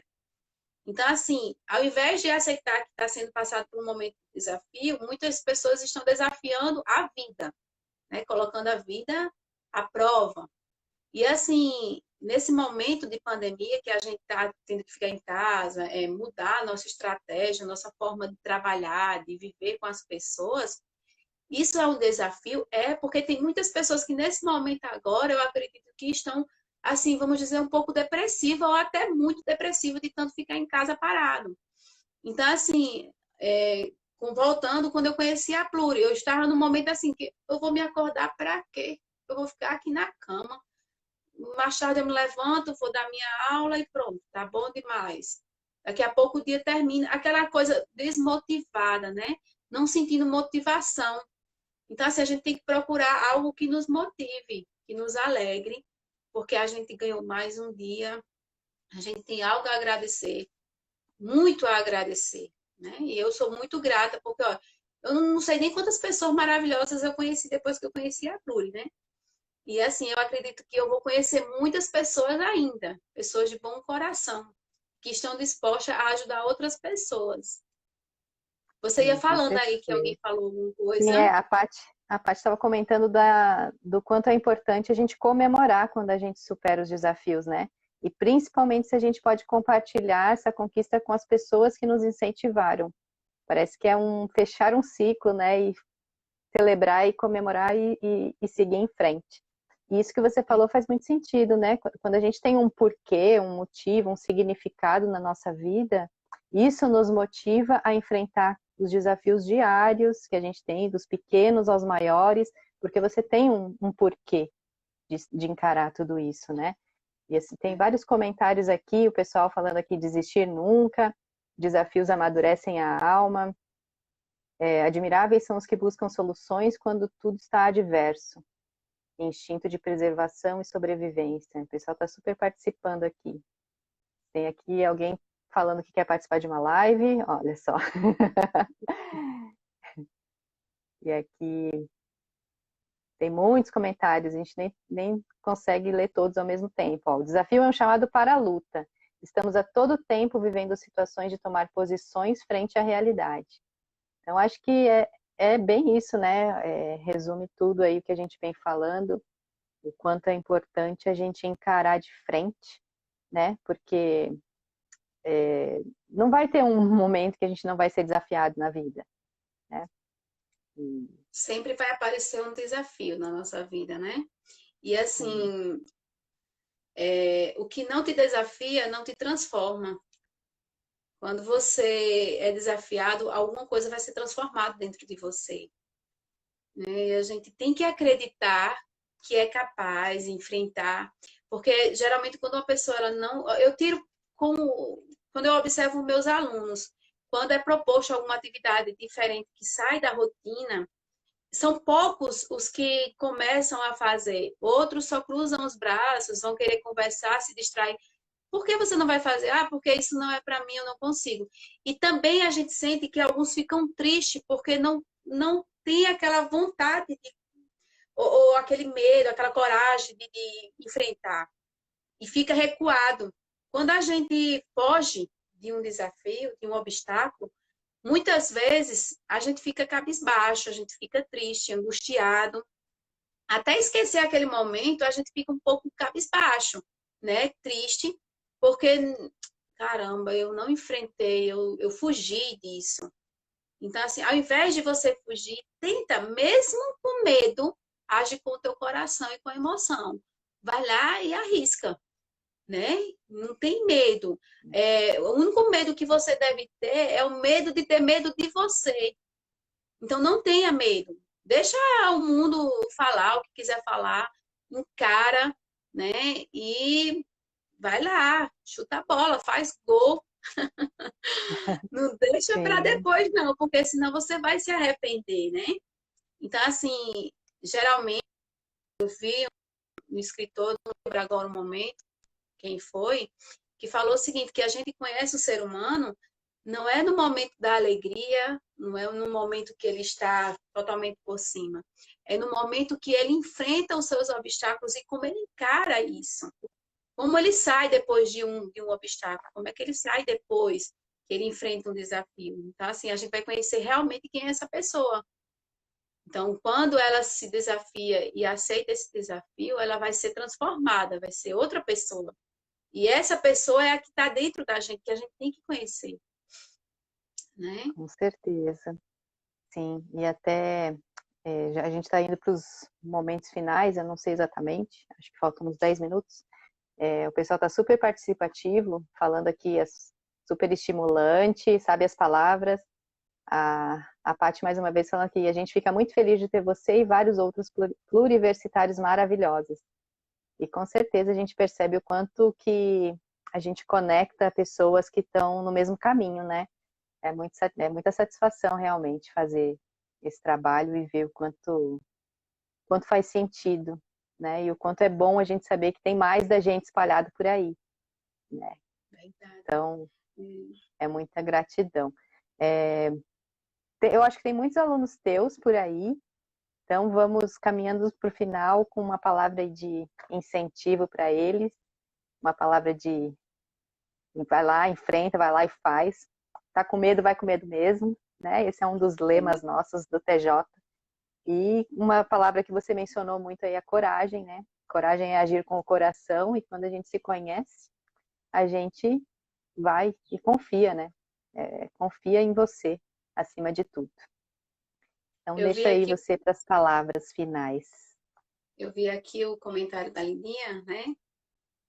Speaker 2: Então, assim, ao invés de aceitar que está sendo passado por um momento de desafio, muitas pessoas estão desafiando a vida, né? Colocando a vida à prova. E, assim, nesse momento de pandemia que a gente está tendo que ficar em casa, mudar a nossa estratégia, a nossa forma de trabalhar, de viver com as pessoas, isso é um desafio, porque tem muitas pessoas que nesse momento agora, eu acredito que estão, assim, vamos dizer, um pouco depressiva ou até muito depressiva de tanto ficar em casa parado. Então, assim, voltando, quando eu conheci a Pluri, eu estava num momento assim, que eu vou me acordar para quê? Eu vou ficar aqui na cama. Mais tarde eu me levanto, vou dar minha aula e pronto, tá bom demais. Daqui a pouco o dia termina, aquela coisa desmotivada, né? Não sentindo motivação. Então, assim, a gente tem que procurar algo que nos motive, que nos alegre, porque a gente ganhou mais um dia, a gente tem algo a agradecer, muito a agradecer, né? E eu sou muito grata, porque, ó, eu não sei nem quantas pessoas maravilhosas eu conheci depois que eu conheci a Pluri, né? E, assim, eu acredito que eu vou conhecer muitas pessoas ainda, pessoas de bom coração, que estão dispostas a ajudar outras pessoas. Você ia
Speaker 1: Com
Speaker 2: falando aí que
Speaker 1: certeza.
Speaker 2: alguém falou alguma
Speaker 1: Sim,
Speaker 2: coisa?
Speaker 1: A Paty estava comentando do quanto é importante a gente comemorar quando a gente supera os desafios, né? E principalmente se a gente pode compartilhar essa conquista com as pessoas que nos incentivaram. Parece que é fechar um ciclo, né? E celebrar e comemorar e seguir em frente. E isso que você falou faz muito sentido, né? Quando a gente tem um porquê, um motivo, um significado na nossa vida, isso nos motiva a enfrentar os desafios diários que a gente tem, dos pequenos aos maiores, porque você tem um porquê de encarar tudo isso, né? E assim, tem vários comentários aqui, o pessoal falando aqui desistir nunca, desafios amadurecem a alma, admiráveis são os que buscam soluções quando tudo está adverso. Instinto de preservação e sobrevivência. O pessoal está super participando aqui. Tem aqui alguém falando que quer participar de uma live, olha só. E aqui tem muitos comentários, a gente nem consegue ler todos ao mesmo tempo. Ó, o desafio é um chamado para a luta. Estamos a todo tempo vivendo situações de tomar posições frente à realidade. Então, acho que é bem isso, né? Resume tudo aí o que a gente vem falando, o quanto é importante a gente encarar de frente, né? Porque não vai ter um momento que a gente não vai ser desafiado na vida, né?
Speaker 2: Sempre vai aparecer um desafio na nossa vida, né? E assim, o que não te desafia não te transforma. Quando você é desafiado, alguma coisa vai ser transformada dentro de você. Né? E a gente tem que acreditar que é capaz de enfrentar, porque geralmente quando uma pessoa ela não, eu tiro como quando eu observo meus alunos, quando é proposto alguma atividade diferente que sai da rotina, são poucos os que começam a fazer. Outros só cruzam os braços, vão querer conversar, se distrair. Por que você não vai fazer? Ah, porque isso não é para mim, eu não consigo. E também a gente sente que alguns ficam tristes porque não tem aquela vontade ou aquele medo, aquela coragem de enfrentar. E fica recuado. Quando a gente foge de um desafio, de um obstáculo, muitas vezes a gente fica cabisbaixo, a gente fica triste, angustiado. Até esquecer aquele momento, a gente fica um pouco cabisbaixo, né? Triste, porque, caramba, eu não enfrentei, eu fugi disso. Então, assim, ao invés de você fugir, tenta, mesmo com medo, age com o teu coração e com a emoção. Vai lá e arrisca, né? Não tem medo. O único medo que você deve ter é o medo de ter medo de você. Então, não tenha medo. Deixa o mundo falar o que quiser falar, encara, né? E vai lá, chuta a bola, faz gol. Não deixa para
Speaker 1: Sim,
Speaker 2: depois, não, porque senão você vai se arrepender, né? Então, assim, geralmente eu vi um escritor, não lembro agora o momento, quem foi, que falou o seguinte, que a gente conhece o ser humano não é no momento da alegria, não é no momento que ele está totalmente por cima, é no momento que ele enfrenta os seus obstáculos e como ele encara isso. Como ele sai depois de um obstáculo, como é que ele sai depois que ele enfrenta um desafio. Então, assim, a gente vai conhecer realmente quem é essa pessoa. Então, quando ela se desafia e aceita esse desafio, ela vai ser transformada, vai ser outra pessoa. E essa pessoa é a que está dentro da gente, que a gente tem que conhecer, né?
Speaker 1: com certeza. Sim, e até a gente está indo para os momentos finais, eu não sei exatamente, acho que faltam uns 10 minutos. O pessoal está super participativo, falando aqui, super estimulante, sabe as palavras. A Paty, mais uma vez, falando aqui, a gente fica muito feliz de ter você e vários outros pluriversitários maravilhosos. E com certeza a gente percebe o quanto que a gente conecta pessoas que estão no mesmo caminho, né? É muita satisfação realmente fazer esse trabalho e ver o quanto faz sentido, né? E o quanto é bom a gente saber que tem mais da gente espalhado por aí, né?
Speaker 2: Verdade.
Speaker 1: Então, é muita gratidão. É, eu acho que tem muitos alunos teus por aí, então vamos caminhando para o final com uma palavra de incentivo para eles, uma palavra de vai lá, enfrenta, vai lá e faz. Tá com medo, vai com medo mesmo, né? Esse é um dos lemas nossos do TJ. E uma palavra que você mencionou muito aí, a coragem, né? Coragem é agir com o coração, e quando a gente se conhece, a gente vai e confia, né? Confia em você, acima de tudo. Então,
Speaker 2: Eu vi
Speaker 1: deixa aí
Speaker 2: aqui,
Speaker 1: você para as palavras finais.
Speaker 2: eu vi aqui o comentário da Lindinha, né?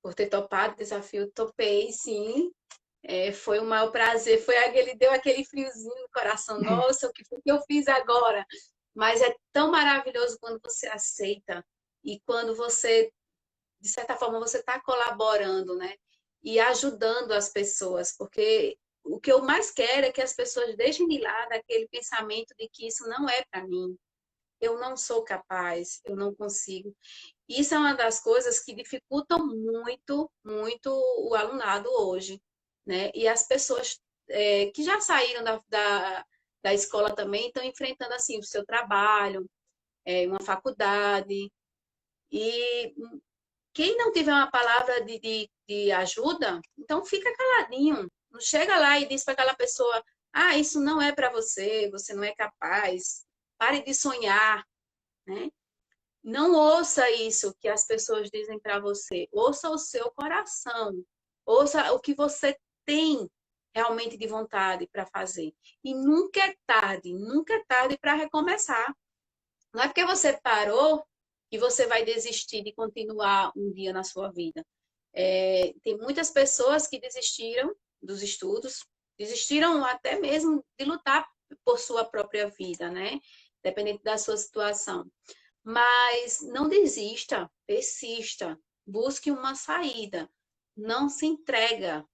Speaker 2: Por ter topado o desafio, topei, sim. Foi um maior prazer, deu aquele friozinho no coração. Nossa, o que foi que eu fiz agora? Mas é tão maravilhoso quando você aceita e quando você, de certa forma, você está colaborando, né? E ajudando as pessoas, porque o que eu mais quero é que as pessoas deixem de lado aquele pensamento de que isso não é para mim, eu não sou capaz, eu não consigo. Isso é uma das coisas que dificultam muito, muito o alunado hoje, né? E as pessoas que já saíram da escola também estão enfrentando assim o seu trabalho, uma faculdade. E quem não tiver uma palavra de ajuda, então fica caladinho. Não chega lá e diz para aquela pessoa: ah, isso não é para você, você não é capaz, pare de sonhar, né? Não ouça isso que as pessoas dizem para você. Ouça o seu coração. Ouça o que você tem realmente de vontade para fazer. E nunca é tarde para recomeçar. Não é porque você parou que você vai desistir de continuar um dia na sua vida. Tem muitas pessoas que desistiram dos estudos, desistiram até mesmo de lutar por sua própria vida, né? Dependendo da sua situação. Mas não desista, persista, busque uma saída, não se entrega,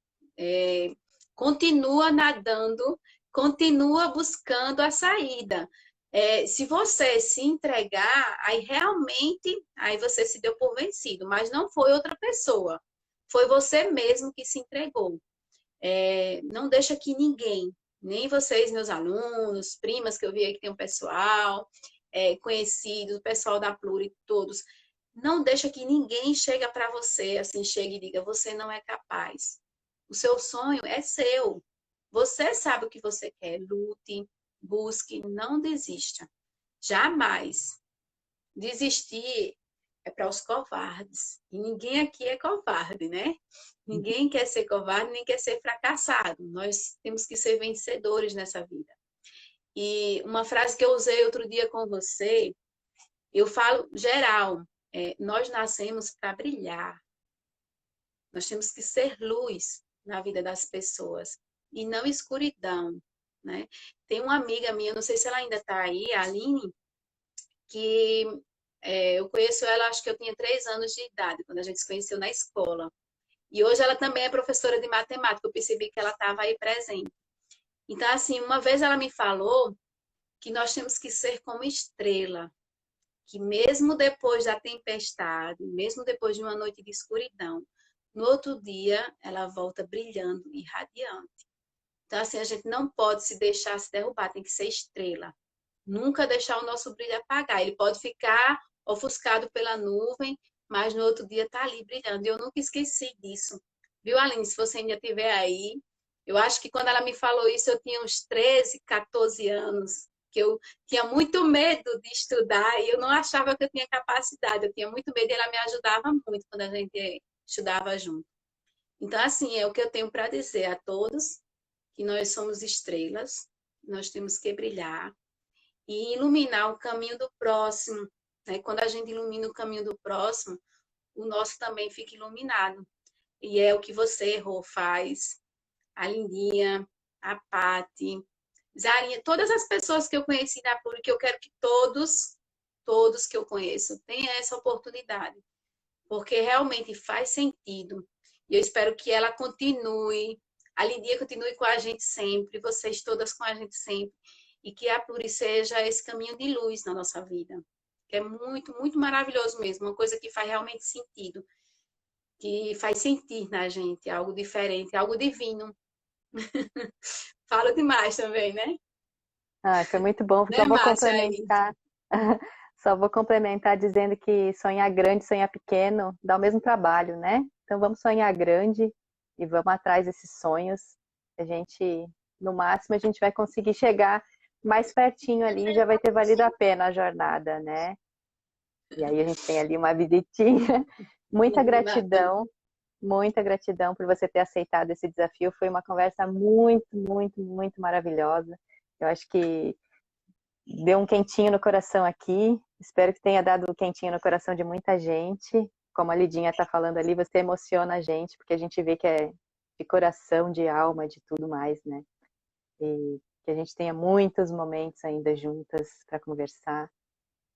Speaker 2: continua nadando, continua buscando a saída. Se você se entregar, aí realmente, aí você se deu por vencido, mas não foi outra pessoa, foi você mesmo que se entregou. Não deixa que ninguém, nem vocês, meus alunos, primas que eu vi aí que tem um pessoal, conhecidos, o pessoal da Pluri, todos, não deixa que ninguém chegue para você, assim, chegue e diga, você não é capaz. O seu sonho é seu. Você sabe o que você quer. Lute, busque, não desista. Jamais. Desistir é para os covardes. E ninguém aqui é covarde, né? Ninguém quer ser covarde, nem quer ser fracassado. Nós temos que ser vencedores nessa vida. E uma frase que eu usei outro dia com você, eu falo geral, nós nascemos para brilhar. Nós temos que ser luz na vida das pessoas e não escuridão, né? Tem uma amiga minha, não sei se ela ainda está aí, a Aline, que eu conheço ela, acho que eu tinha 3 anos de idade, quando a gente se conheceu na escola. E hoje ela também é professora de matemática, eu percebi que ela estava aí presente. Então, assim, uma vez ela me falou que nós temos que ser como estrela, que mesmo depois da tempestade, mesmo depois de uma noite de escuridão, no outro dia ela volta brilhando e radiante. Então, assim, a gente não pode se deixar se derrubar, tem que ser estrela. Nunca deixar o nosso brilho apagar. Ele pode ficar ofuscado pela nuvem, mas no outro dia tá ali brilhando. E eu nunca esqueci disso. Viu, Aline? Se você ainda estiver aí, eu acho que quando ela me falou isso, eu tinha uns 13, 14 anos, que eu tinha muito medo de estudar e eu não achava que eu tinha capacidade. Eu tinha muito medo e ela me ajudava muito quando a gente estudava junto. Então, assim, é o que eu tenho para dizer a todos, que nós somos estrelas, nós temos que brilhar e iluminar o caminho do próximo. Né? Quando a gente ilumina o caminho do próximo, o nosso também fica iluminado. E é o que você, Rô, faz, a Lindinha, a Pati, Zarinha, todas as pessoas que eu conheci na PUC, que eu quero que todos que eu conheço tenham essa oportunidade, porque realmente faz sentido. E eu espero que ela continue, a Lindinha continue com a gente sempre, vocês todas com a gente sempre, e que a Pluri seja esse caminho de luz na nossa vida, que é muito, muito maravilhoso mesmo, uma coisa que faz realmente sentido, que faz sentir na gente algo diferente, algo divino. Falo demais também, né?
Speaker 1: Ah, foi muito bom.
Speaker 2: Né, Márcia? Aí.
Speaker 1: Só vou complementar dizendo que sonhar grande, sonhar pequeno dá o mesmo trabalho, né? Então vamos sonhar grande e vamos atrás desses sonhos. A gente, no máximo, a gente vai conseguir chegar mais pertinho ali e já vai ter valido a pena a jornada, né? E aí a gente tem ali uma visitinha. Muita gratidão por você ter aceitado esse desafio. Foi uma conversa muito, muito, muito maravilhosa. Eu acho que deu um quentinho no coração aqui. Espero que tenha dado um quentinho no coração de muita gente. Como a Lidinha está falando ali, você emociona a gente, porque a gente vê que é de coração, de alma, de tudo mais, né? E que a gente tenha muitos momentos ainda juntas para conversar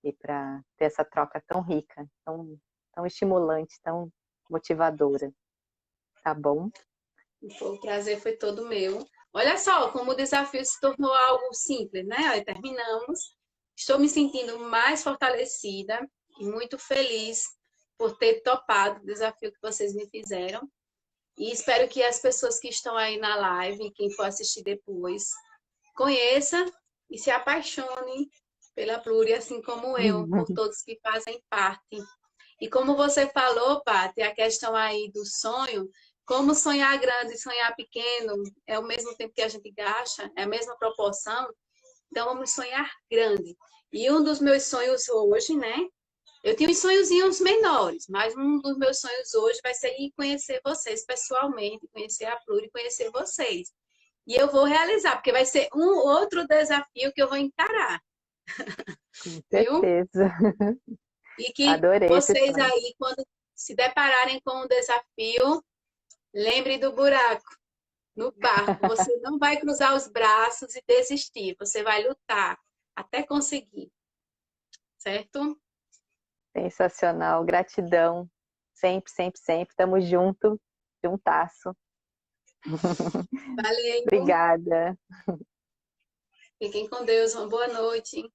Speaker 1: e para ter essa troca tão rica, tão estimulante, tão motivadora. Tá bom?
Speaker 2: O prazer foi todo meu. Olha só como o desafio se tornou algo simples, né? Aí terminamos. Estou me sentindo mais fortalecida e muito feliz por ter topado o desafio que vocês me fizeram. E espero que as pessoas que estão aí na live, quem for assistir depois, conheça e se apaixone pela Pluri, assim como eu, por todos que fazem parte. E como você falou, Paty, a questão aí do sonho, como sonhar grande e sonhar pequeno é o mesmo tempo que a gente gasta, é a mesma proporção, então vamos sonhar grande. E um dos meus sonhos hoje, né? Eu tenho uns sonhozinhos menores, mas um dos meus sonhos hoje vai ser ir conhecer vocês pessoalmente, conhecer a Pluri, conhecer vocês. E eu vou realizar, porque vai ser um outro desafio que eu vou encarar.
Speaker 1: Com
Speaker 2: Viu?
Speaker 1: certeza.
Speaker 2: E que
Speaker 1: Adorei esse
Speaker 2: vocês
Speaker 1: sonho.
Speaker 2: aí, quando se depararem com um desafio, lembre do buraco no barco. Você não vai cruzar os braços e desistir. Você vai lutar até conseguir. Certo?
Speaker 1: Sensacional. Gratidão. Sempre, sempre, sempre. Tamo junto. Juntasso.
Speaker 2: Valeu.
Speaker 1: Obrigada.
Speaker 2: Fiquem com Deus. Uma boa noite.